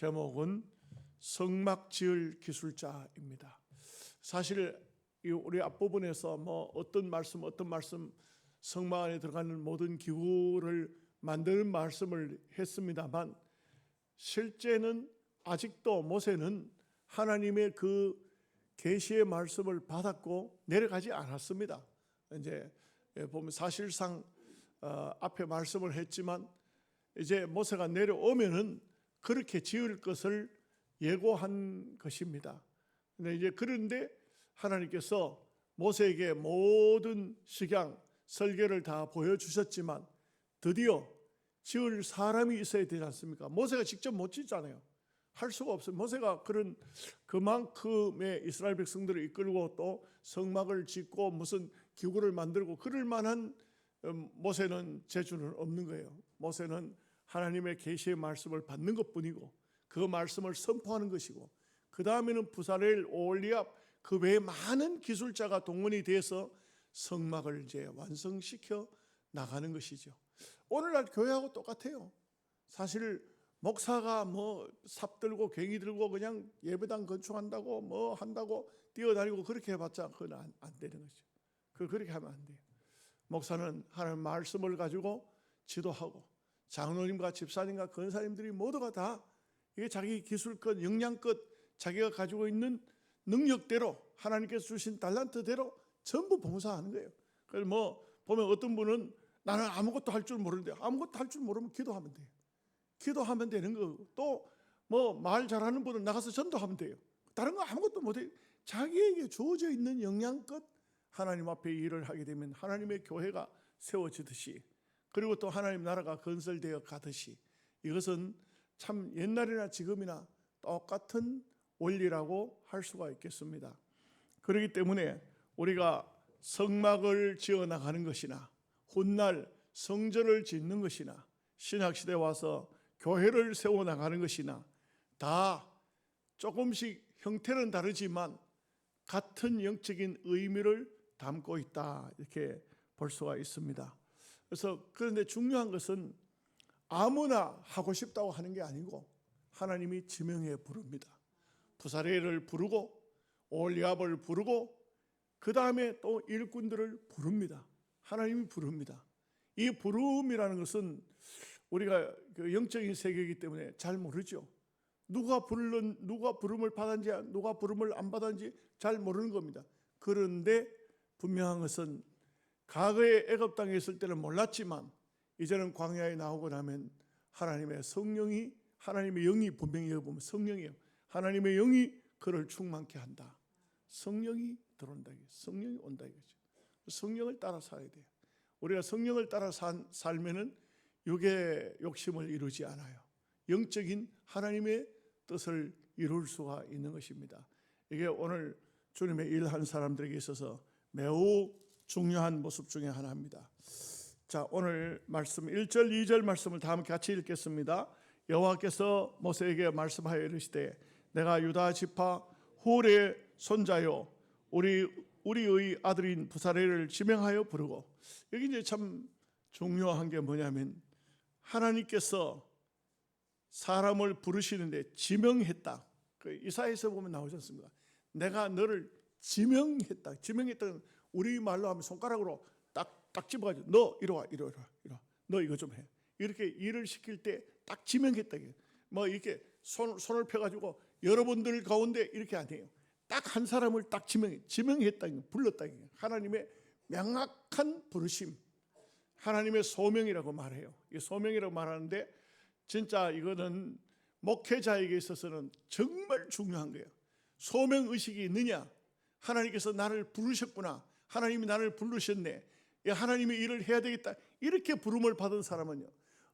제목은 성막 지을 기술자입니다. 사실 우리 앞부분에서 어떤 말씀 성막 안에 들어가는 모든 기구를 만드는 말씀을 했습니다만, 실제는 아직도 모세는 하나님의 그 계시의 말씀을 받았고 내려가지 않았습니다. 이제 보면 사실상 앞에 말씀을 했지만 이제 모세가 내려오면은 그렇게 지을 것을 예고한 것입니다. 그런데 하나님께서 모세에게 모든 식양 설계를 다 보여주셨지만 드디어 지을 사람이 있어야 되지 않습니까? 모세가 직접 못 짓잖아요. 할 수가 없어요. 모세가 그만큼의 이스라엘 백성들을 이끌고 또 성막을 짓고 무슨 기구를 만들고 그럴 만한 모세는 재주는 없는 거예요. 모세는 하나님의 계시의 말씀을 받는 것뿐이고 그 말씀을 선포하는 것이고, 그 다음에는 부사렐, 오홀리압 그 외에 많은 기술자가 동원이 돼서 성막을 이제 완성시켜 나가는 것이죠. 오늘날 교회하고 똑같아요. 사실 목사가 삽 들고 괭이 들고 그냥 예배당 건축한다고 한다고 뛰어다니고 그렇게 해봤자 그건 안 되는 거죠. 그렇게 하면 안 돼요. 목사는 하나님 말씀을 가지고 지도하고, 장로님과 집사님과 권사님들이 모두가 다 이게 자기 기술껏 역량껏 자기가 가지고 있는 능력대로 하나님께서 주신 달란트대로 전부 봉사하는 거예요. 그래서 보면 어떤 분은 나는 아무것도 할 줄 모르는데, 아무것도 할 줄 모르면 기도하면 돼요. 기도하면 되는 거고, 또 말 잘하는 분은 나가서 전도하면 돼요. 다른 거 아무것도 못해요. 자기에게 주어져 있는 역량껏 하나님 앞에 일을 하게 되면 하나님의 교회가 세워지듯이, 그리고 또 하나님 나라가 건설되어 가듯이, 이것은 참 옛날이나 지금이나 똑같은 원리라고 할 수가 있겠습니다. 그렇기 때문에 우리가 성막을 지어나가는 것이나 훗날 성전을 짓는 것이나 신약시대에 와서 교회를 세워나가는 것이나 다 조금씩 형태는 다르지만 같은 영적인 의미를 담고 있다, 이렇게 볼 수가 있습니다. 그런데 중요한 것은 아무나 하고 싶다고 하는 게 아니고 하나님이 지명해 부릅니다. 부사렐을 부르고 오홀리압을 부르고 그 다음에 또 일꾼들을 부릅니다. 하나님이 부릅니다. 이 부름이라는 것은 우리가 그 영적인 세계이기 때문에 잘 모르죠. 누가 부름을 받았는지 누가 부름을 안 받았는지 잘 모르는 겁니다. 그런데 분명한 것은 과거에 애굽 땅에 있을 때는 몰랐지만 이제는 광야에 나오고 나면 하나님의 성령이, 하나님의 영이, 분명히 여기 보면 성령이에요. 하나님의 영이 그를 충만케 한다. 성령이 들어온다. 성령이 온다 이거죠. 성령을 따라 살아야 돼요. 우리가 성령을 따라 살면은 육의 욕심을 이루지 않아요. 영적인 하나님의 뜻을 이룰 수가 있는 것입니다. 이게 오늘 주님의 일한 사람들에게 있어서 매우 중요한 모습 중에 하나입니다. 자, 오늘 말씀 1절 2절 말씀을 다 함께 같이 읽겠습니다. 여호와께서 모세에게 말씀하여 이르시되 내가 유다 지파 훌의 손자요 우리의 아들인 부사렐을 지명하여 부르고, 여기 이제 참 중요한 게 뭐냐면 하나님께서 사람을 부르시는데 지명했다. 그 이사야에서 보면 나오지 않습니까? 내가 너를 지명했다. 지명했다는 우리 말로 하면 손가락으로 딱 집어가지고 너 이리 와. 너 이거 좀 해. 이렇게 일을 시킬 때 딱 지명했다. 이렇게 손을 펴가지고 여러분들 가운데 이렇게 안 해요. 딱 한 사람을 딱 지명했다. 불렀다. 하나님의 명확한 부르심. 하나님의 소명이라고 말해요. 이 소명이라고 말하는데 진짜 이거는 목회자에게 있어서는 정말 중요한 거예요. 소명의식이 있느냐? 하나님께서 나를 부르셨구나. 하나님이 나를 부르셨네. 하나님의 일을 해야 되겠다. 이렇게 부름을 받은 사람은요,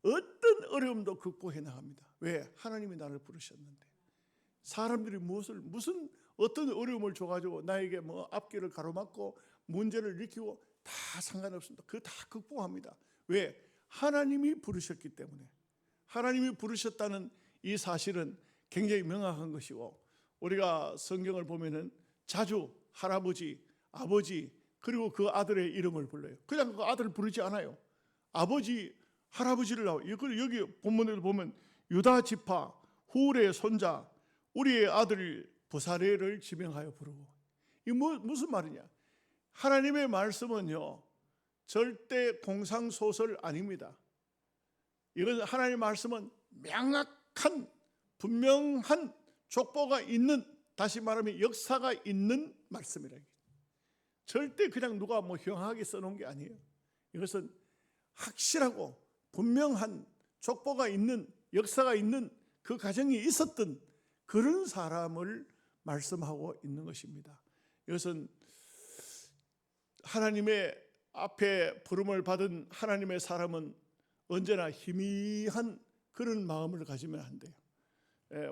어떤 어려움도 극복해 나갑니다. 왜? 하나님이 나를 부르셨는데. 사람들이 무슨 어떤 어려움을 줘가지고 나에게 앞길을 가로막고 문제를 일으키고 다 상관없습니다. 그거 다 극복합니다. 왜? 하나님이 부르셨기 때문에. 하나님이 부르셨다는 이 사실은 굉장히 명확한 것이고, 우리가 성경을 보면은 자주 할아버지, 아버지, 그리고 그 아들의 이름을 불러요. 그냥 그 아들을 부르지 않아요. 아버지, 할아버지를 나와요. 여기 본문에도 보면 유다 지파 훌의 손자 우리의 아들 부사레를 지명하여 부르고. 이 무슨 말이냐? 하나님의 말씀은요 절대 공상소설 아닙니다. 이건 하나님의 말씀은 명확한 분명한 족보가 있는, 다시 말하면 역사가 있는 말씀이라. 절대 그냥 누가 형하게 써놓은 게 아니에요. 이것은 확실하고 분명한 족보가 있는, 역사가 있는 그 가정이 있었던 그런 사람을 말씀하고 있는 것입니다. 이것은 하나님의 앞에 부름을 받은 하나님의 사람은 언제나 희미한 그런 마음을 가지면 안 돼요.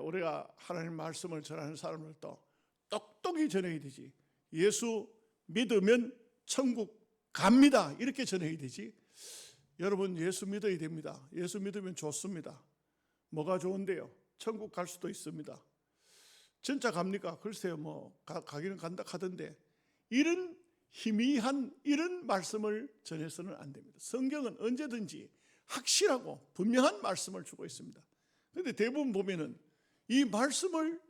우리가 하나님 말씀을 전하는 사람을 또 똑똑히 전해야 되지. 예수 믿으면 천국 갑니다 이렇게 전해야 되지. 여러분, 예수 믿어야 됩니다. 예수 믿으면 좋습니다. 뭐가 좋은데요? 천국 갈 수도 있습니다. 진짜 갑니까? 글쎄요, 가기는 간다 하던데, 이런 희미한 이런 말씀을 전해서는 안 됩니다. 성경은 언제든지 확실하고 분명한 말씀을 주고 있습니다. 그런데 대부분 보면은 이 말씀을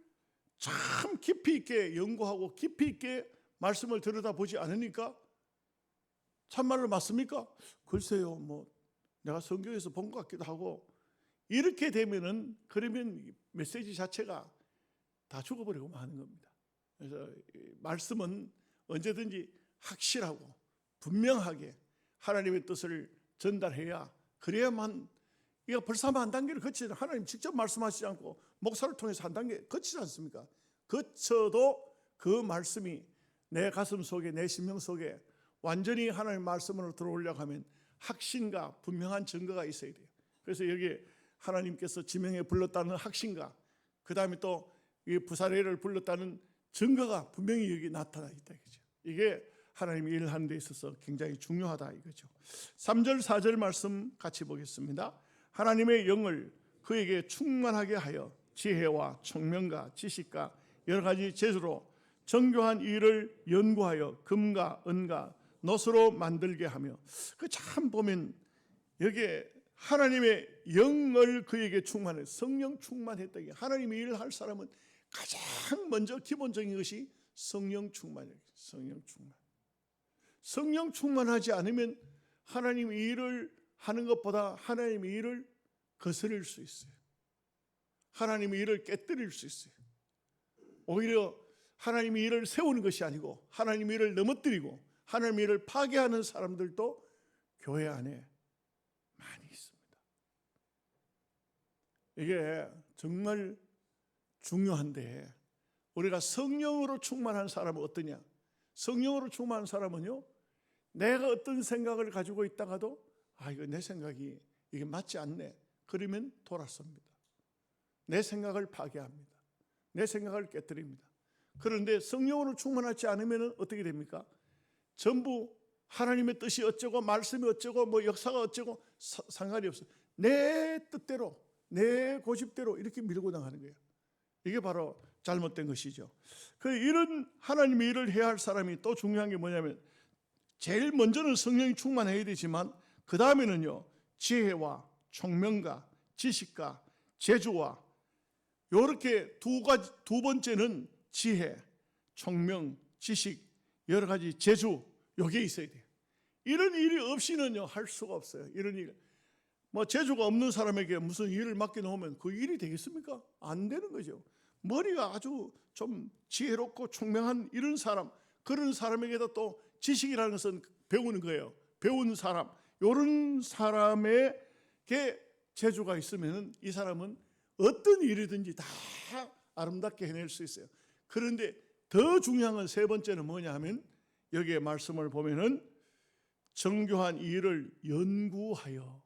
참 깊이 있게 연구하고 깊이 있게 말씀을 들여다보지 않으니까 참말로 맞습니까? 글쎄요, 내가 성경에서 본 것 같기도 하고, 이렇게 되면은 그러면 메시지 자체가 다 죽어버리고 마는 겁니다. 그래서 말씀은 언제든지 확실하고 분명하게 하나님의 뜻을 전달해야, 그래야만, 이거 벌써 한 단계를 거치지, 하나님 직접 말씀하시지 않고 목사를 통해서 한 단계 거치지 않습니까? 거쳐도 그 말씀이 내 가슴 속에, 내 심령 속에 완전히 하나님의 말씀으로 들어오려고 하면 확신과 분명한 증거가 있어야 돼요. 그래서 여기 하나님께서 지명에 불렀다는 확신과 그 다음에 또 이 부사레를 불렀다는 증거가 분명히 여기 나타나 있다 이거죠. 이게 하나님이 일하는 데 있어서 굉장히 중요하다 이거죠. 3절 4절 말씀 같이 보겠습니다. 하나님의 영을 그에게 충만하게 하여 지혜와 총명과 지식과 여러 가지 재주로 정교한 일을 연구하여 금과 은과 놋으로 만들게 하며, 그 참 보면 여기에 하나님의 영을 그에게 충만해, 성령 충만했다. 하나님의 일을 할 사람은 가장 먼저 기본적인 것이 성령 충만이에요. 성령 충만. 성령 충만하지 않으면 하나님의 일을 하는 것보다 하나님의 일을 거스릴 수 있어요. 하나님의 일을 깨뜨릴 수 있어요. 오히려 하나님의 일을 세우는 것이 아니고 하나님의 일을 넘어뜨리고 하나님의 일을 파괴하는 사람들도 교회 안에 많이 있습니다. 이게 정말 중요한데, 우리가 성령으로 충만한 사람은 어떠냐? 성령으로 충만한 사람은요, 내가 어떤 생각을 가지고 있다가도 이거 내 생각이 이게 맞지 않네, 그러면 돌아섭니다. 내 생각을 파괴합니다. 내 생각을 깨뜨립니다. 그런데 성령으로 충만하지 않으면 어떻게 됩니까? 전부 하나님의 뜻이 어쩌고 말씀이 어쩌고 역사가 어쩌고 상관이 없어요. 내 뜻대로, 내 고집대로 이렇게 밀고 나가는 거예요. 이게 바로 잘못된 것이죠. 이런 하나님의 일을 해야 할 사람이 또 중요한 게 뭐냐면, 제일 먼저는 성령이 충만해야 되지만 그 다음에는요, 지혜와 총명과 지식과 재주와, 이렇게 두 번째는 지혜, 총명, 지식, 여러 가지 재주, 이게 있어야 돼요. 이런 일이 없이는요 할 수가 없어요. 이런 일, 재주가 없는 사람에게 무슨 일을 맡겨놓으면 그 일이 되겠습니까? 안 되는 거죠. 머리가 아주 좀 지혜롭고 총명한 이런 사람, 그런 사람에게도 또 지식이라는 것은 배우는 거예요. 배운 사람, 이런 사람에게 재주가 있으면 이 사람은 어떤 일이든지 다 아름답게 해낼 수 있어요. 그런데 더 중요한 건 세 번째는 뭐냐 하면, 여기에 말씀을 보면은 정교한 일을 연구하여,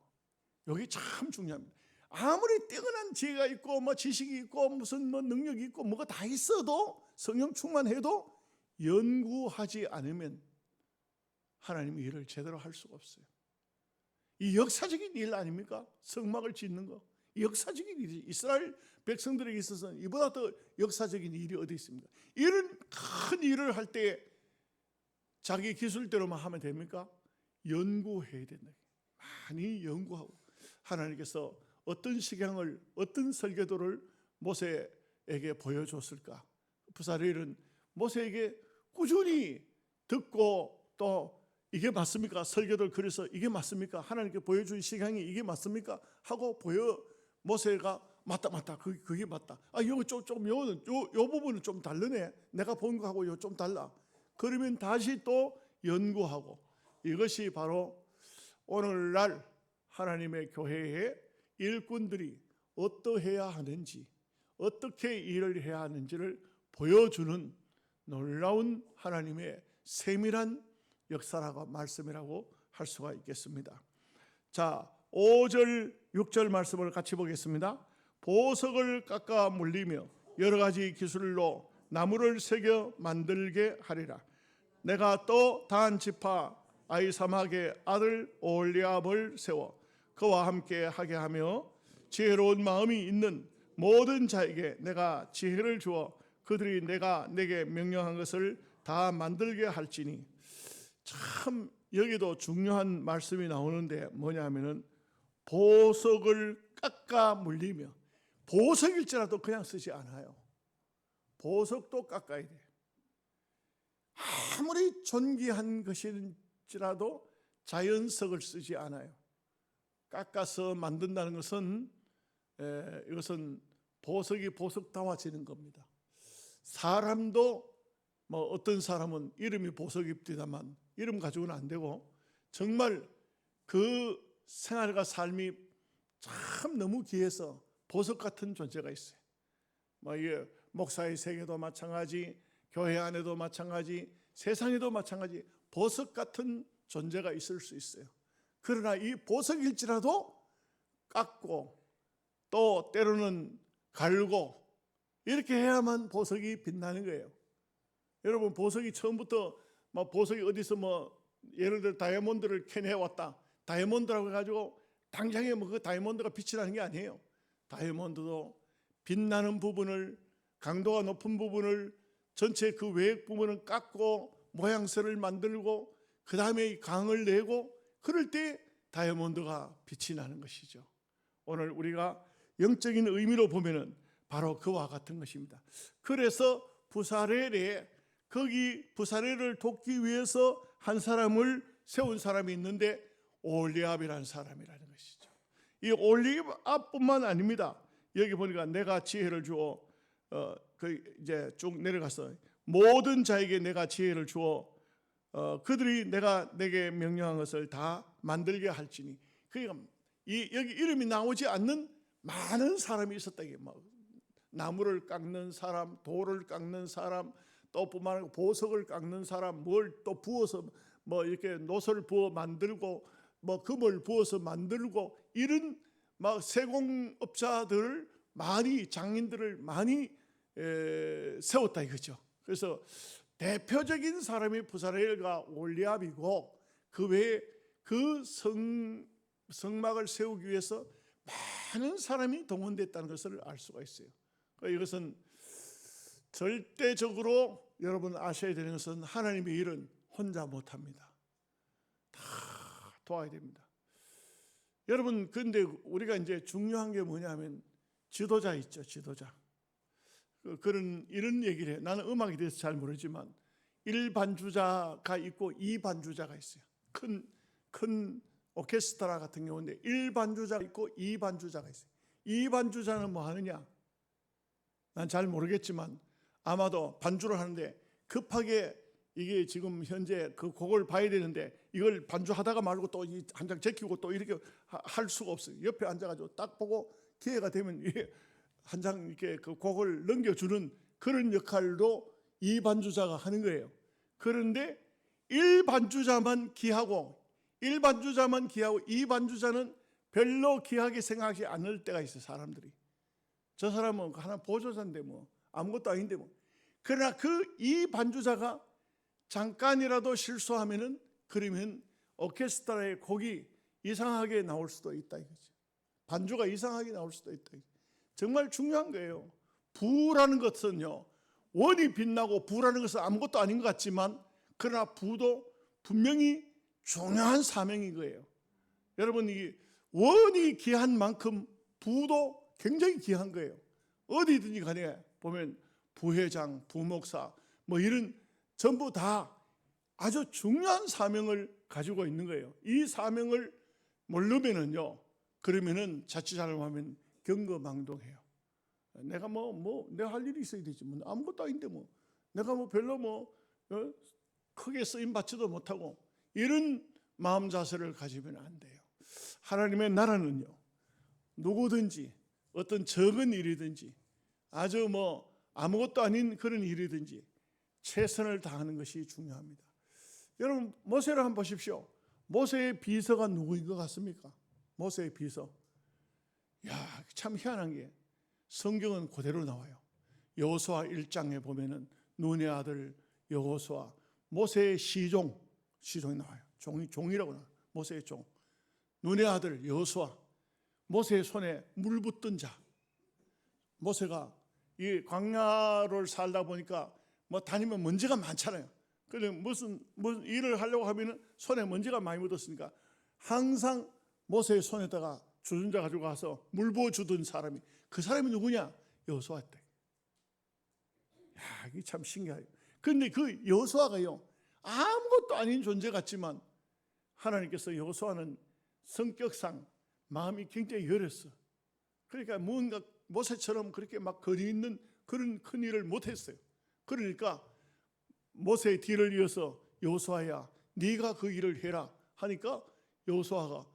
여기 참 중요합니다. 아무리 뛰어난 지혜가 있고 지식이 있고 무슨 능력이 있고 뭐가 다 있어도, 성령 충만해도 연구하지 않으면 하나님의 일을 제대로 할 수가 없어요. 이 역사적인 일 아닙니까? 성막을 짓는 거, 역사적인 일이 이스라엘 백성들에게 있어서는 이보다 더 역사적인 일이 어디 있습니까? 이런 큰 일을 할 때 자기 기술대로만 하면 됩니까? 연구해야 된다. 많이 연구하고, 하나님께서 어떤 식양을, 어떤 설교도를 모세에게 보여줬을까? 부사리엘은 모세에게 꾸준히 듣고 또 이게 맞습니까? 설교들 그래서 이게 맞습니까? 하나님께 보여준 시간이 이게 맞습니까? 하고 모세가 맞다 그게 맞다. 이거 요 부분은 좀 다르네. 내가 본 거하고 요 좀 달라. 그러면 다시 또 연구하고, 이것이 바로 오늘날 하나님의 교회의 일꾼들이 어떠해야 하는지, 어떻게 일을 해야 하는지를 보여주는 놀라운 하나님의 세밀한 역사라고 말씀이라고 할 수가 있겠습니다. 자, 5절 6절 말씀을 같이 보겠습니다. 보석을 깎아 물리며 여러 가지 기술로 나무를 새겨 만들게 하리라. 내가 또 단 지파 아히사막의 아들 오홀리압을 세워 그와 함께 하게 하며 지혜로운 마음이 있는 모든 자에게 내가 지혜를 주어 그들이 내가 내게 명령한 것을 다 만들게 할지니. 참 여기도 중요한 말씀이 나오는데 뭐냐면은 보석을 깎아 물리며, 보석일지라도 그냥 쓰지 않아요. 보석도 깎아야 돼. 아무리 존귀한 것일지라도 자연석을 쓰지 않아요. 깎아서 만든다는 것은 이것은 보석이 보석다워지는 겁니다. 사람도 뭐 어떤 사람은 이름이 보석입니다만 이름 가지고는 안 되고, 정말 그 생활과 삶이 참 너무 귀해서 보석 같은 존재가 있어요. 뭐 이게 목사의 세계도 마찬가지, 교회 안에도 마찬가지, 세상에도 마찬가지, 보석 같은 존재가 있을 수 있어요. 그러나 이 보석일지라도 깎고 또 때로는 갈고 이렇게 해야만 보석이 빛나는 거예요. 여러분, 보석이 처음부터 보석이 어디서 예를 들어 다이아몬드를 캐내왔다, 다이아몬드라고 해가지고 당장에 그 다이아몬드가 빛이 나는 게 아니에요. 다이아몬드도 빛나는 부분을, 강도가 높은 부분을, 전체 그 외액 부분을 깎고 모양새를 만들고 그 다음에 강을 내고, 그럴 때 다이아몬드가 빛이 나는 것이죠. 오늘 우리가 영적인 의미로 보면은 바로 그와 같은 것입니다. 그래서 부사렐에, 거기 부사렐을 돕기 위해서 한 사람을 세운 사람이 있는데 오홀리압이라는 사람이라는 것이죠. 이 오홀리압뿐만 아닙니다. 여기 보니까 내가 지혜를 주어 이제 쭉 내려가서 모든 자에게 내가 지혜를 주어 그들이 내가 내게 명령한 것을 다 만들게 할지니. 그러니까 여기 이름이 나오지 않는 많은 사람이 있었다. 나무를 깎는 사람, 돌을 깎는 사람, 또 뿐만 아니라 보석을 깎는 사람, 뭘 또 부어서 이렇게 노설 부어 만들고 금을 부어서 만들고, 이런 세공업자들을 많이, 장인들을 많이 세웠다 이거죠. 그래서 대표적인 사람이 부사렐과 오홀리압이고, 그 외에 그 성막을 세우기 위해서 많은 사람이 동원됐다는 것을 알 수가 있어요. 이것은 절대적으로 여러분 아셔야 되는 것은 하나님의 일은 혼자 못합니다. 다 도와야 됩니다. 여러분, 그런데 우리가 이제 중요한 게 뭐냐면 지도자 있죠, 지도자. 이런 얘기를 해요. 나는 음악에 대해서 잘 모르지만 1반주자가 있고 2반주자가 있어요. 큰 오케스트라 같은 경우인데 1반주자가 있고 2반주자가 있어요. 2반주자는 뭐 하느냐? 난 잘 모르겠지만 아마도 반주를 하는데 급하게 이게 지금 현재 그 곡을 봐야 되는데 이걸 반주하다가 말고 또 한 장 제끼고 또 이렇게 할 수가 없어요. 옆에 앉아가지고 딱 보고 기회가 되면 한 장 이렇게 그 곡을 넘겨주는 그런 역할도 2반주자가 하는 거예요. 그런데 1반주자만 귀하고 2반주자는 별로 귀하게 생각하지 않을 때가 있어요. 사람들이 저 사람은 하나 보조자인데 아무것도 아닌데 그러나 그 2반주자가 잠깐이라도 실수하면은, 그러면 오케스트라의 곡이 이상하게 나올 수도 있다 이거죠. 반주가 이상하게 나올 수도 있다. 정말 중요한 거예요. 부라는 것은요, 원이 빛나고 부라는 것은 아무것도 아닌 것 같지만, 그러나 부도 분명히 중요한 사명인 거예요. 여러분, 이 원이 귀한 만큼 부도 굉장히 귀한 거예요. 어디든지 간에 보면 부회장, 부목사 뭐 이런 전부 다 아주 중요한 사명을 가지고 있는 거예요. 이 사명을 모르면은요, 그러면은 자칫 잘못하면 경거망동해요. 내가 내가 할 일이 있어야 되지, 아무것도 아닌데 내가 별로 크게 쓰임 받지도 못하고 이런 마음 자세를 가지면 안 돼요. 하나님의 나라는요, 누구든지 어떤 적은 일이든지 아주 아무것도 아닌 그런 일이든지 최선을 다하는 것이 중요합니다. 여러분, 모세를 한번 보십시오. 모세의 비서가 누구인 것 같습니까? 모세의 비서. 참 희한한 게 성경은 그대로 나와요. 여호수아 1장에 보면은 눈의 아들 여호수아, 모세의 시종이 나와요. 종이라고 나와요. 모세의 종. 눈의 아들 여호수아, 모세의 손에 물 붓던 자. 모세가 이 광야를 살다 보니까 다니면 먼지가 많잖아요. 그래 무슨 일을 하려고 하면은 손에 먼지가 많이 묻었으니까 항상 모세의 손에다가 주전자 가지고 가서 물 부어 주던 사람이, 그 사람이 누구냐? 여호수아였대. 이게 참 신기해요. 그런데 그 여호수아가요, 아무것도 아닌 존재 같지만 하나님께서 여호수아는 성격상 마음이 굉장히 열었어. 그러니까 뭔가 모세처럼 그렇게 막 거리 있는 그런 큰 일을 못했어요. 그러니까 모세의 뒤를 이어서 여호수아야, 네가 그 일을 해라 하니까 여호수아가,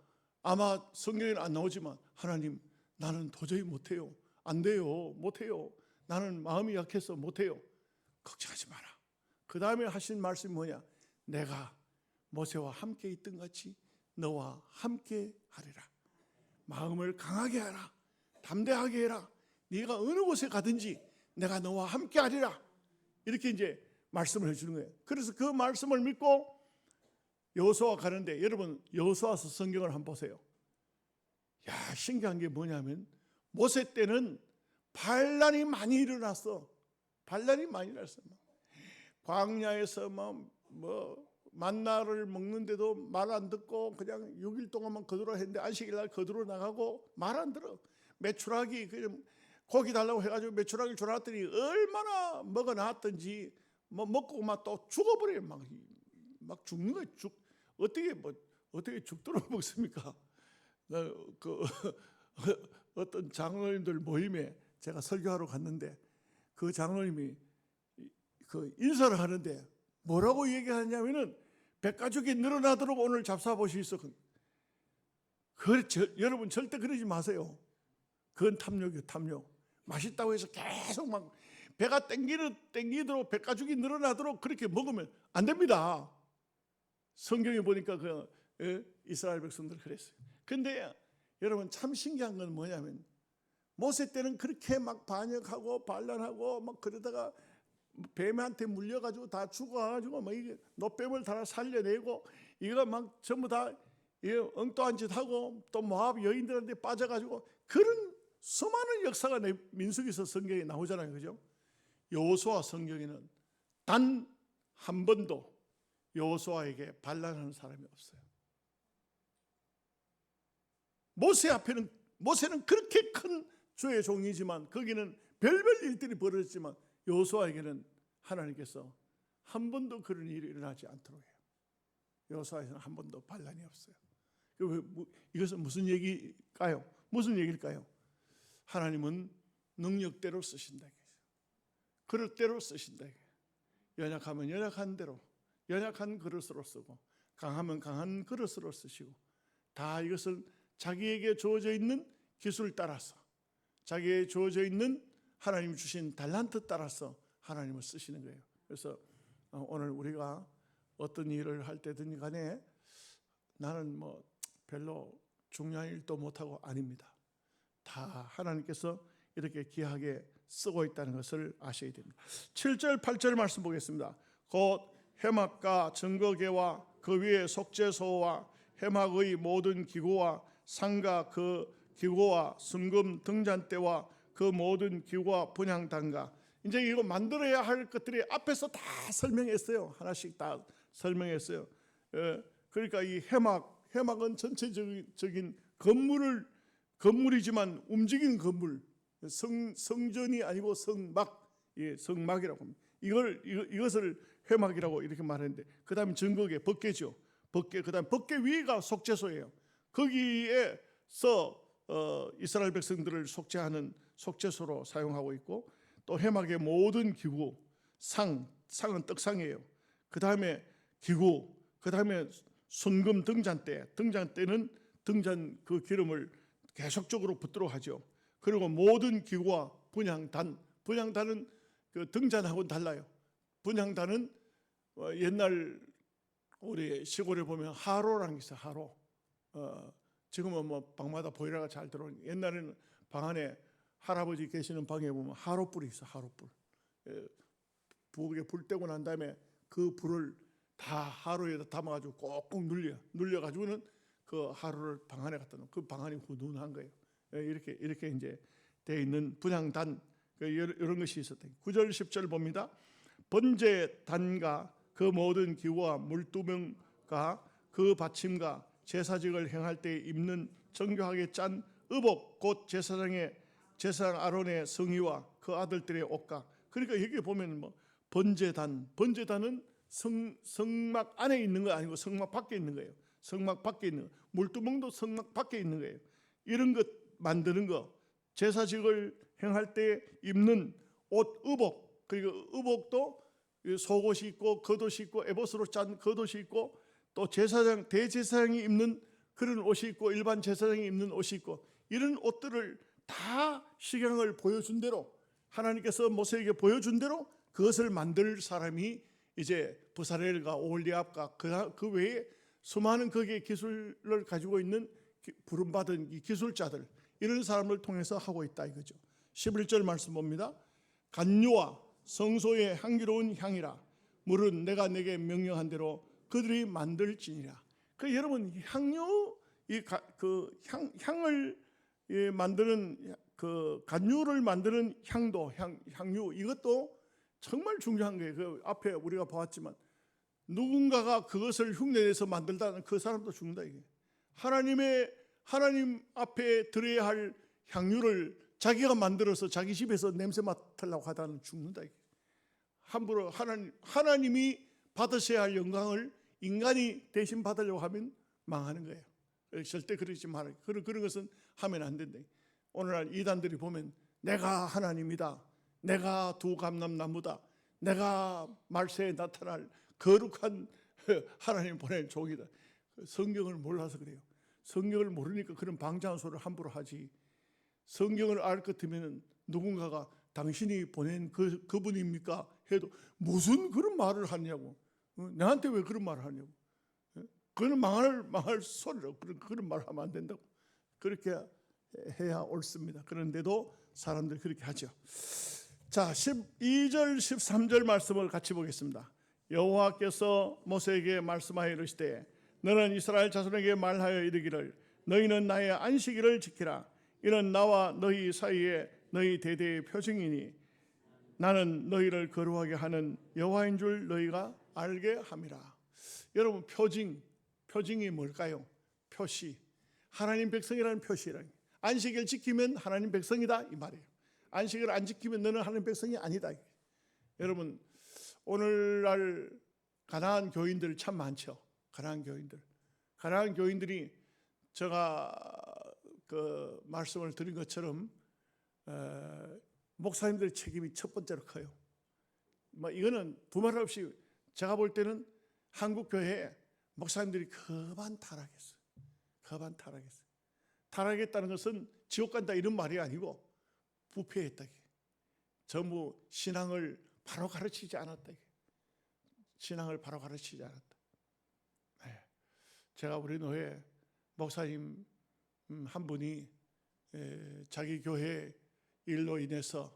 아마 성경에는 안 나오지만, 하나님 나는 도저히 못해요. 안 돼요. 못해요. 나는 마음이 약해서 못해요. 걱정하지 마라. 그 다음에 하신 말씀이 뭐냐? 내가 모세와 함께 있던 같이 너와 함께 하리라. 마음을 강하게 하라. 담대하게 해라. 네가 어느 곳에 가든지 내가 너와 함께 하리라. 이렇게 이제 말씀을 해주는 거예요. 그래서 그 말씀을 믿고 여호수아 가는데, 여러분 여호수아서 성경을 한번 보세요. 신기한 게 뭐냐면 모세 때는 반란이 많이 일어났어. 반란이 많이 일어났어. 광야에서 만나를 먹는데도 말 안 듣고 그냥 6일 동안만 거두라 했는데 안식일 날 거두러 나가고 말 안 들어. 메추라기 고기 달라고 해가지고 메추라기를 줘놨더니 얼마나 먹어놨던지 먹고 막 또 죽어버려요. 막 죽는 거예요. 어떻게 죽도록 먹습니까? 어떤 장로님들 모임에 제가 설교하러 갔는데 그 장로님이 인사를 하는데 뭐라고 얘기하냐면은 백가죽이 늘어나도록 오늘 잡숴보시소. 여러분 절대 그러지 마세요. 그건 탐욕이에요. 탐욕. 맛있다고 해서 계속 막 배가 땡기도록 백가죽이 늘어나도록 그렇게 먹으면 안 됩니다. 성경에 보니까 이스라엘 백성들 그랬어요. 근데 여러분 참 신기한 건 뭐냐면 모세 때는 그렇게 막 반역하고 반란하고 막 그러다가 뱀한테 물려가지고 다 죽어가지고 막 이게 노뱀을 다 살려내고 이거 막 전부 다 엉뚱한 짓 하고 또 모압 여인들한테 빠져가지고 그런 수많은 역사가 민수기서 성경에 나오잖아요, 그죠? 여호수아 성경에는 단 한 번도 여호수아에게 반란하는 사람이 없어요. 모세는 그렇게 큰 주의 종이지만 거기는 별별 일들이 벌어졌지만 여호수아에게는 하나님께서 한 번도 그런 일이 일어나지 않도록 해요. 여호수아에서는 한 번도 반란이 없어요. 이것은 무슨 얘기일까요? 무슨 얘기일까요? 하나님은 능력대로 쓰신다. 그럴 대로 쓰신다. 연약하면 연약한 대로, 연약한 그릇으로 쓰고 강하면 강한 그릇으로 쓰시고, 다 이것은 자기에게 주어져 있는 기술 따라서, 자기에게 주어져 있는 하나님 주신 달란트 따라서 하나님을 쓰시는 거예요. 그래서 오늘 우리가 어떤 일을 할 때든 간에 나는 별로 중요한 일도 못하고 아닙니다. 다 하나님께서 이렇게 귀하게 쓰고 있다는 것을 아셔야 됩니다. 7절 8절 말씀 보겠습니다. 곧 해막과 증거계와 그 위에 속죄소와 해막의 모든 기구와 상가 그 기구와 순금 등잔대와 그 모든 기구와 분향단가. 이제 이거 만들어야 할 것들이 앞에서 다 설명했어요. 하나씩 다 설명했어요. 그러니까 이 해막은 전체적인 건물이지만 움직이는 건물, 성전이 아니고 성막, 예, 성막이라고 합니다. 이것을 회막이라고 이렇게 말했는데, 그다음에 정거계, 법궤죠. 법궤, 그다음 법궤 위가 속죄소예요. 거기에서 이스라엘 백성들을 속죄하는 속죄소로 사용하고 있고, 또 회막의 모든 기구, 상은 떡상이에요. 그 다음에 기구, 그 다음에 순금 등잔대는 등잔 그 기름을 계속적으로 붓도록 하죠. 그리고 모든 기구와 분향단은 그 등잔하고는 달라요. 분향단은 옛날 우리 시골에 보면 하로라는 게 있어요. 하로. 지금은 뭐 방마다 보일러가 잘 들어오는, 옛날에는 방 안에 할아버지 계시는 방에 보면 하로불이 있어. 하로불. 부엌에 불 떼고 난 다음에 그 불을 다 하루에다 담아가지고 꼭꼭 눌려가지고는 그 하루를 방 안에 갖다 놓으면 그 방 안이 훈훈한 거예요. 이렇게 이제 돼 있는 분향단, 이런 것이 있었다. 9절 10절 봅니다. 번제단과 그 모든 기구와 물두멍과 그 받침과 제사직을 행할 때 입는 정교하게 짠 의복, 곧 제사장 아론의 성의와 그 아들들의 옷과. 그러니까 여기 보면 뭐 번제단은 성막 안에 있는 거 아니고 성막 밖에 있는 거예요. 성막 밖에 있는 거. 물두멍도 성막 밖에 있는 거예요. 이런 것 만드는 거, 제사직을 행할 때 입는 옷, 의복, 그리고 의복도 속옷이 있고 겉옷이 있고 에봇으로 짠 겉옷이 있고, 또 대제사장이 입는 그런 옷이 있고 일반 제사장이 입는 옷이 있고, 이런 옷들을 다 식양을 보여준 대로, 하나님께서 모세에게 보여준 대로 그것을 만들 사람이 이제 부사렐과 오홀리압과 그 외에 수많은 거기에 기술을 가지고 있는 부름받은 이 기술자들, 이런 사람을 통해서 하고 있다 이거죠. 11절 말씀 봅니다. 간유와 성소의 향기로운 향이라, 물은 내가 내게 명령한 대로 그들이 만들지니라. 여러분, 향유, 향을 만드는 그 간유를 만드는 향유, 이것도 정말 중요한 거예요. 그 앞에 우리가 보았지만 누군가가 그것을 흉내내서 만들다는 그 사람도 죽는다 이게. 하나님 앞에 드려야 할 향유를 자기가 만들어서 자기 집에서 냄새 맡으려고 하다는 죽는다 이게. 함부로 하나님이 받으셔야 할 영광을 인간이 대신 받으려고 하면 망하는 거예요. 절대 그러지 말아요. 그런 것은 하면 안 된다. 오늘날 이단들이 보면 내가 하나님이다, 내가 두 감람나무다, 내가 말세에 나타날 거룩한 하나님 보낸 종이다. 성경을 몰라서 그래요. 성경을 모르니까 그런 방장한 소리를 함부로 하지. 성경을 알 것 같으면 누군가가 당신이 보낸 그분입니까? 해도 무슨 그런 말을 하냐고. 나한테 왜 그런 말을 하냐고. 그거는 망할 소리라고. 그런 말을 하면 안 된다고. 그렇게 해야 옳습니다. 그런데도 사람들이 그렇게 하죠. 자, 12절 13절 말씀을 같이 보겠습니다. 여호와께서 모세에게 말씀하여 이르시되 너는 이스라엘 자손에게 말하여 이르기를 너희는 나의 안식일을 지키라. 이는 나와 너희 사이에 너희 대대의 표징이니 나는 너희를 거룩하게 하는 여호와인 줄 너희가 알게 함이라. 여러분, 표징이 뭘까요? 표시. 하나님 백성이라는 표시라는. 안식일 지키면 하나님 백성이다 이 말이에요. 안식일 안 지키면 너는 하나님 백성이 아니다. 여러분, 오늘날 가난한 교인들 참 많죠. 가난한 교인들이 제가 그 말씀을 드린 것처럼 목사님들의 책임이 첫 번째로 커요. 뭐 이거는 두말 없이 제가 볼 때는 한국 교회에 목사님들이 그만 타락했어요. 타락했다는 것은 지옥 간다 이런 말이 아니고 부패했다. 전부 신앙을 바로 가르치지 않았다. 네. 제가 우리 교회 목사님 한 분이 자기 교회 일로 인해서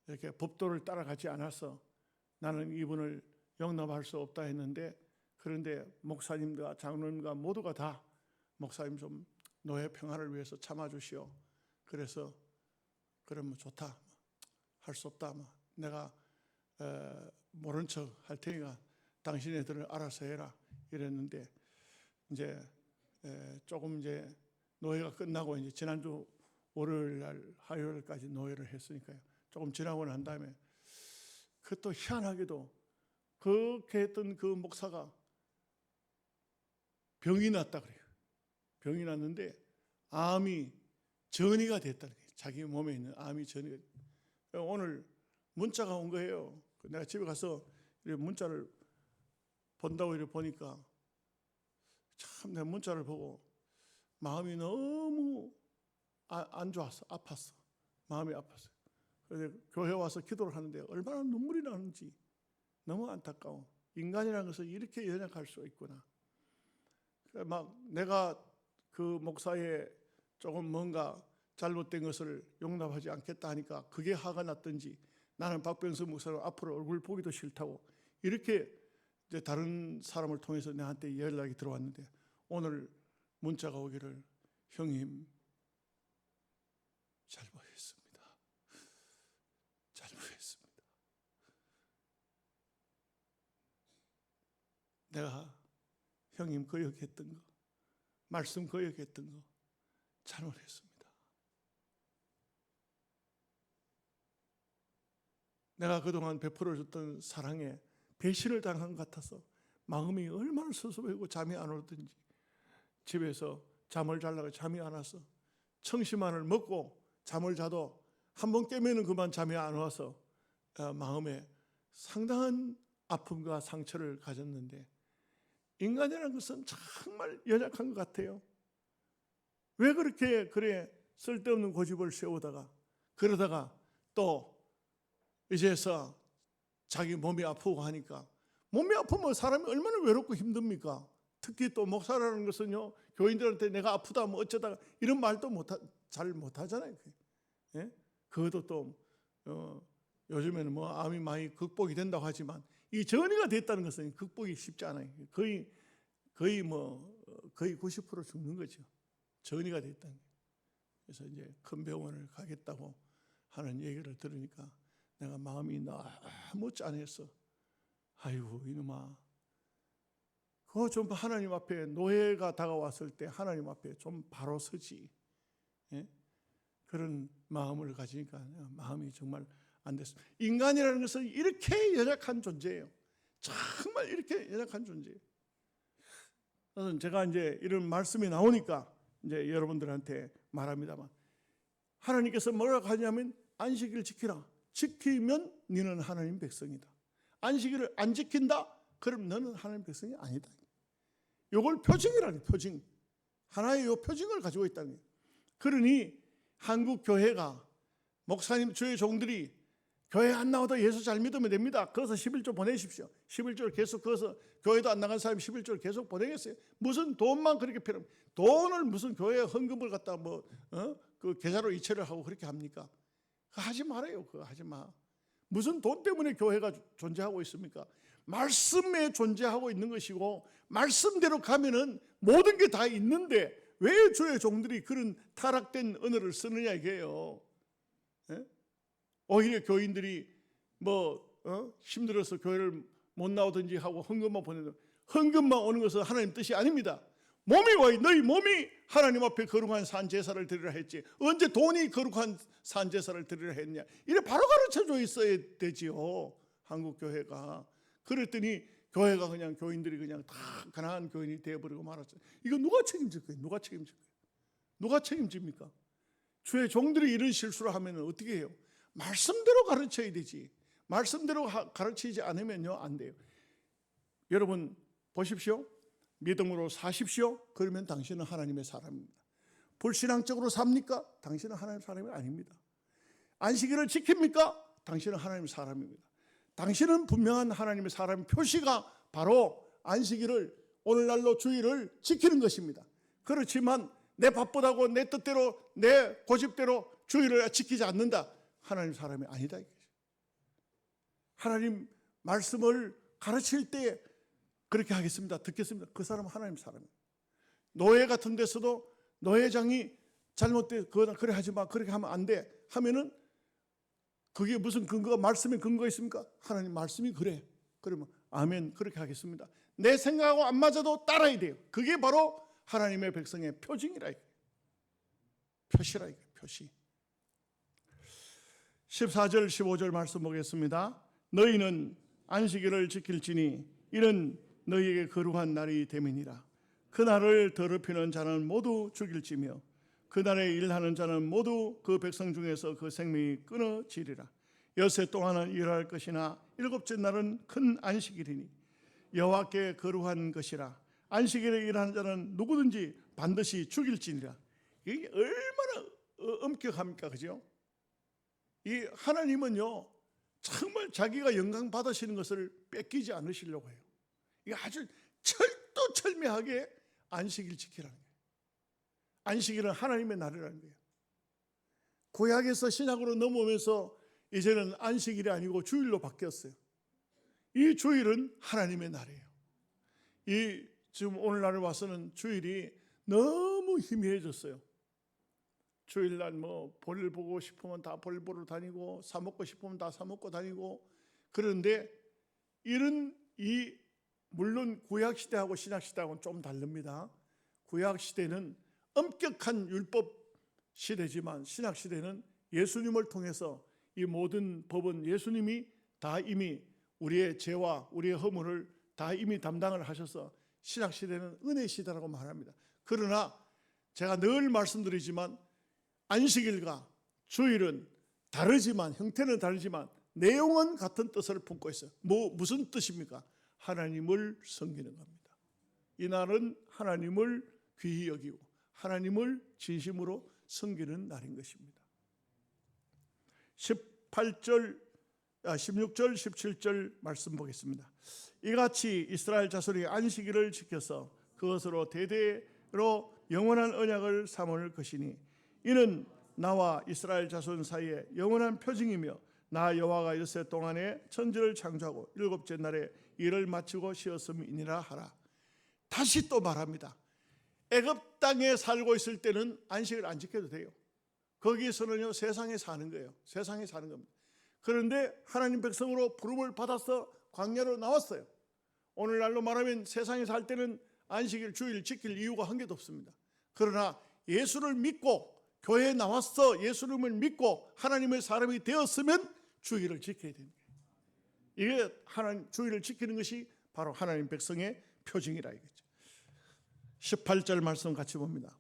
이렇게 법도를 따라가지 않아서 나는 이분을 용납할 수 없다 했는데, 그런데 목사님과 장로님과 모두가 다 목사님 좀 노예 평화를 위해서 참아주시오. 그래서 그러면 좋다, 할 수 없다, 내가 모른 척 할 테니까 당신네들은 알아서 해라 이랬는데, 이제 조금 이제 노예가 끝나고 이제 지난주 월요일 날 화요일까지 노예를 했으니까요. 조금 지나고 난 다음에 그것도 희한하게도 그렇게 했던 그 목사가 병이 났다 그래요. 병이 났는데 암이 전이가 됐다는 거예요. 자기 몸에 있는 암이 전이가 됐다. 오늘 문자가 온 거예요. 내가 집에 가서 문자를 본다고 이렇게 보니까 참 내가 문자를 보고 마음이 너무 안 좋았어. 아팠어. 마음이 아팠어요. 그래서 교회 와서 기도를 하는데 얼마나 눈물이 나는지 너무 안타까워. 인간이라는 것은 이렇게 연약할 수 있구나. 막 내가 그 목사의 조금 뭔가 잘못된 것을 용납하지 않겠다 하니까 그게 화가 났든지 나는 박병수 목사를 앞으로 얼굴 보기도 싫다고 이렇게 이제 다른 사람을 통해서 내한테 연락이 들어왔는데 오늘 문자가 오기를 형님 잘못했습니다. 잘못했습니다. 내가 형님 거역했던 거, 말씀 거역했던 거 잘못했습니다. 내가 그동안 베풀어줬던 사랑에 배신을 당한 것 같아서 마음이 얼마나 서서하고 잠이 안 오든지 집에서 잠을 자려고 잠이 안 와서 청심환을 먹고 잠을 자도 한 번 깨면은 그만 잠이 안 와서 마음에 상당한 아픔과 상처를 가졌는데 인간이라는 것은 정말 연약한 것 같아요. 왜 그렇게 쓸데없는 고집을 세우다가 그러다가 또 이제서 자기 몸이 아프고 하니까 몸이 아프면 사람이 얼마나 외롭고 힘듭니까? 특히 또 목사라는 것은요 교인들한테 내가 아프다 뭐 어쩌다가 이런 말도 잘 못하잖아요. 예? 그것도 또 요즘에는 뭐 암이 많이 극복이 된다고 하지만 이 전이가 됐다는 것은 극복이 쉽지 않아요. 거의 90% 죽는 거죠. 전이가 됐다는 거예요. 그래서 이제 큰 병원을 가겠다고 하는 얘기를 들으니까 내가 마음이 너무 짠했어. 아이고 이놈아, 그거 좀 하나님 앞에 노예가 다가왔을 때 하나님 앞에 좀 바로 서지. 예? 그런 마음을 가지니까 마음이 정말 안 됐습니다. 인간이라는 것은 이렇게 연약한 존재예요. 정말 이렇게 연약한 존재예요. 그래서 제가 이제 이런 말씀이 나오니까 이제 여러분들한테 말합니다만 하나님께서 뭐라고 하냐면 안식일을 지키라. 지키면 너는 하나님 백성이다. 안식일을 안 지킨다? 그럼 너는 하나님 백성이 아니다. 이걸 표징이라니 표징. 하나의 요 표징을 가지고 있다는 거예요. 그러니 한국 교회가 목사님 주의 종들이 교회 안 나와도 예수 잘 믿으면 됩니다. 거기서 11조 보내십시오. 11조를 계속 거기서 교회도 안 나간 사람이 11조를 계속 보내겠어요. 무슨 돈만 그렇게 필요합니까? 돈을 무슨 교회에 헌금을 갖다 그 계좌로 이체를 하고 그렇게 합니까? 그거 하지 말아요. 그거 하지 마. 무슨 돈 때문에 교회가 존재하고 있습니까? 말씀에 존재하고 있는 것이고 말씀대로 가면은 모든 게 다 있는데 왜 주의 종들이 그런 타락된 언어를 쓰느냐 이게요. 예? 오히려 교인들이 힘들어서 교회를 못 나오든지 하고 헌금만 보내는 헌금만 오는 것은 하나님 뜻이 아닙니다. 몸이 와 너희 몸이 하나님 앞에 거룩한 산제사를 드리라 했지 언제 돈이 거룩한 산제사를 드리라 했냐 이래 바로 가르쳐져 있어야 되지요. 한국 교회가 그랬더니 교회가 그냥 교인들이 그냥 다 가난한 교인이 되어버리고 말았어요. 이거 누가 책임질 거예요? 누가 책임질 거예요? 누가 책임집니까? 주의 종들이 이런 실수를 하면 어떻게 해요? 말씀대로 가르쳐야 되지. 말씀대로 가르치지 않으면요 안 돼요. 여러분 보십시오. 믿음으로 사십시오. 그러면 당신은 하나님의 사람입니다. 불신앙적으로 삽니까? 당신은 하나님의 사람이 아닙니다. 안식일을 지킵니까? 당신은 하나님의 사람입니다. 당신은 분명한 하나님의 사람의 표시가 바로 안식일을 오늘날로 주일을 지키는 것입니다. 그렇지만 내 바쁘다고 내 뜻대로 내 고집대로 주일을 지키지 않는다. 하나님 사람이 아니다. 하나님 말씀을 가르칠 때 그렇게 하겠습니다. 듣겠습니다. 그 사람은 하나님 사람이에요. 노예 같은 데서도 노예장이 잘못돼 그래 하지 마. 그렇게 하면 안 돼. 하면은 그게 무슨 근거가 말씀에 근거가 있습니까? 하나님 말씀이 그래. 그러면 아멘 그렇게 하겠습니다. 내 생각하고 안 맞아도 따라야 돼요. 그게 바로 하나님의 백성의 표징이라. 표시라. 표시. 14절 15절 말씀 보겠습니다. 너희는 안식일을 지킬지니 이는 너희에게 거룩한 날이 됨이니라. 그날을 더럽히는 자는 모두 죽일지며 그날에 일하는 자는 모두 그 백성 중에서 그 생명이 끊어지리라. 엿새 동안은 일할 것이나 일곱째 날은 큰 안식일이니 여호와께 거룩한 것이라. 안식일에 일하는 자는 누구든지 반드시 죽일지니라. 이게 얼마나 엄격합니까, 그죠? 이 하나님은요 정말 자기가 영광 받으시는 것을 뺏기지 않으시려고 해요. 이게 아주 철두철미하게 안식일 지키라는 거예요. 안식일은 하나님의 날이라는 거예요. 구약에서 신약으로 넘어오면서 이제는 안식일이 아니고 주일로 바뀌었어요. 이 주일은 하나님의 날이에요. 이 지금 오늘날에 와서는 주일이 너무 희미해졌어요. 주일날 뭐 볼일 보고 싶으면 다 볼 보러 다니고 사 먹고 싶으면 다 사 먹고 다니고. 그런데 물론 구약 시대하고 신약 시대하고는 좀 다릅니다. 구약 시대는 엄격한 율법 시대지만 신약 시대는 예수님을 통해서 이 모든 법은 예수님이 다 이미 우리의 죄와 우리의 허물을 다 이미 담당을 하셔서 신약 시대는 은혜 시대라고 말합니다. 그러나 제가 늘 말씀드리지만 안식일과 주일은 다르지만 형태는 다르지만 내용은 같은 뜻을 품고 있어요. 무슨 뜻입니까? 하나님을 섬기는 겁니다. 이 날은 하나님을 귀히 여기고 하나님을 진심으로 섬기는 날인 것입니다. 16절 17절 말씀 보겠습니다. 이같이 이스라엘 자손이 안식일을 지켜서 그것으로 대대로 영원한 언약을 삼을 것이니 이는 나와 이스라엘 자손 사이에 영원한 표징이며 나 여호와가 엿새 동안에 천지를 창조하고 일곱째 날에 일을 마치고 쉬었음이니라 하라. 다시 또 말합니다. 애굽 땅에 살고 있을 때는 안식을 안 지켜도 돼요. 거기서는요 세상에 사는 거예요. 세상에 사는 겁니다. 그런데 하나님 백성으로 부름을 받아서 광야로 나왔어요. 오늘날로 말하면 세상에 살 때는 안식일 주일 지킬 이유가 한 개도 없습니다. 그러나 예수를 믿고 교회에 나와서 예수님을 믿고 하나님의 사람이 되었으면 주일을 지켜야 됩니다. 이게 하나님 주일을 지키는 것이 바로 하나님 백성의 표징이라 이거죠. 18절 말씀 같이 봅니다.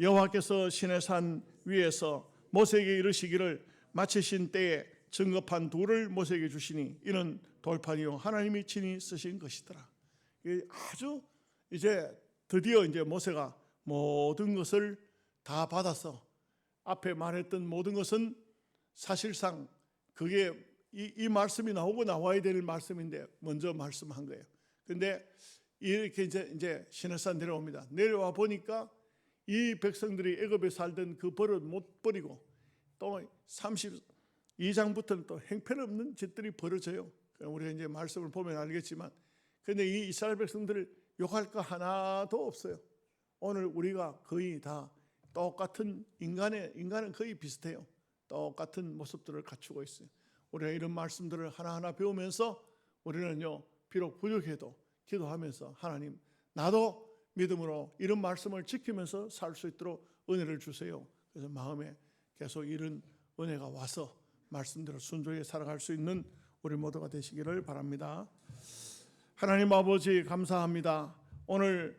여호와께서 시내 산 위에서 모세에게 이르시기를 마치신 때에 증거판 둘을 모세에게 주시니 이는 돌판이요 하나님이 친히 쓰신 것이더라. 아주 이제 드디어 이제 모세가 모든 것을 다 받아서 앞에 말했던 모든 것은 사실상 그게 이 말씀이 나오고 나와야 될 말씀인데 먼저 말씀한 거예요. 그런데 이렇게 이제 시내산 내려옵니다. 내려와 보니까 이 백성들이 애굽에 살던 그 버릇 못 버리고 또 32장부터는 또 형편없는 짓들이 벌어져요. 우리가 이제 말씀을 보면 알겠지만, 그런데 이 이스라엘 백성들을 욕할 거 하나도 없어요. 오늘 우리가 거의 다 똑같은 인간은 거의 비슷해요. 똑같은 모습들을 갖추고 있어요. 우리가 이런 말씀들을 하나하나 배우면서 우리는요 비록 부족해도 기도하면서 하나님 나도 믿음으로 이런 말씀을 지키면서 살 수 있도록 은혜를 주세요. 그래서 마음에 계속 이런 은혜가 와서 말씀대로 순종히 살아갈 수 있는 우리 모두가 되시기를 바랍니다. 하나님 아버지 감사합니다. 오늘